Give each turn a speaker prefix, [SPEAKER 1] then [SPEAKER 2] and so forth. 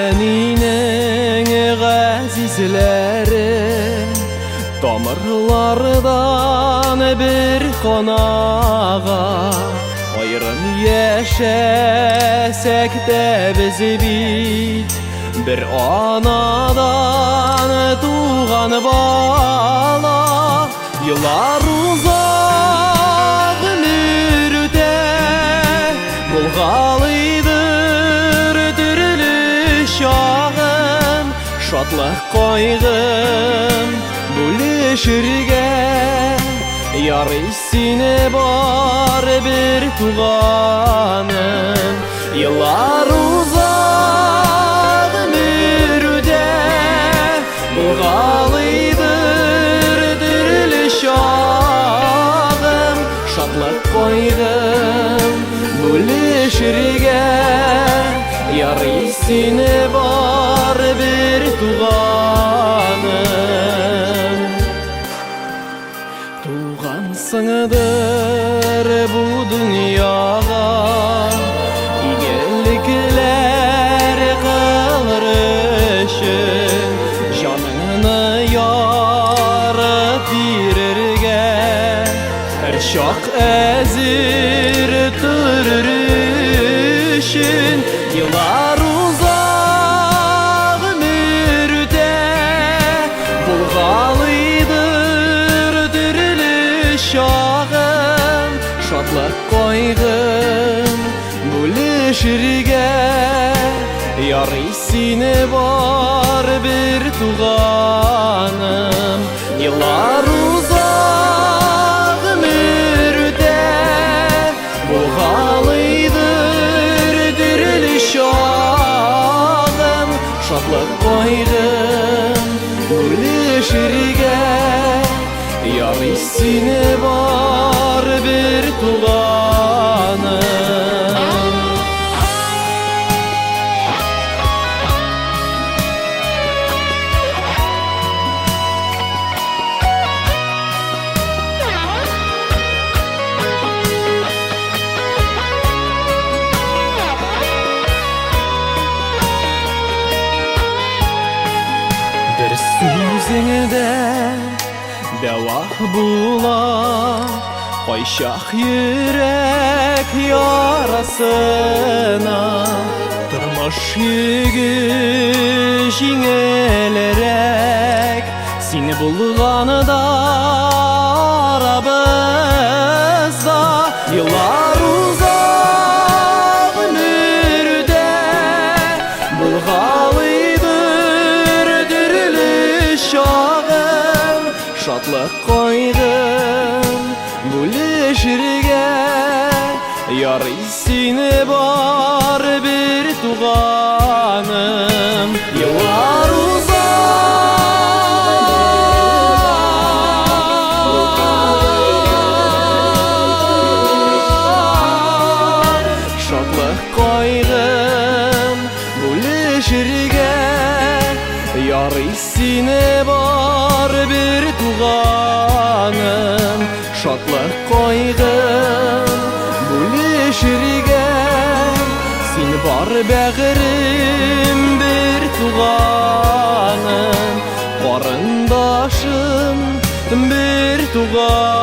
[SPEAKER 1] Мәдинең ғазизләре, тамырлардан бір қонага. Айрым яшәсәк тә без бит, бір анадан туган бала. Еллар узак ömür үтә, булгалыйдыр төрле чагым. Шатлык кайгым бүлешергә ярый сине бар bir туганым. Еллар узак ömür үтә, булгалыйдыр төрле чагым. Шатлык кайгым бүлешергә ярый сине бар bir туганым. Тугансыңдыр бу дөньяга, игелекләр кылыр өчен, җаныңны ярып бирергә һәр чак әзер торыр өчен. Еллар узак ömür үтә, булгалыйдыр төрле чагым. Шатлык кайгым бүлешергә ярый сине бар bir туганым. Еллар узак ömür үтә, булгалыйдыр төрле чагым. Шатлык кайгым бүлешергә ярый сине бар bir туганым. Bir сүзеңдә дәва була, кайчак йөрәк ярасына. Тормыш йөге җиңелрәк, сине булганда арабызда. Еллар узак ömür үтә, булгалыйдыр төрле чагым. Шатлык кайгым бүлешергә ярый сине бар bir туганым. Еллар узак, шатлык кайгым бүлешергә ярый сине бар bir туганым. Шатлык кайгым бүлешергә син бар бәгърем bir туганым. Карындашым bir туганым.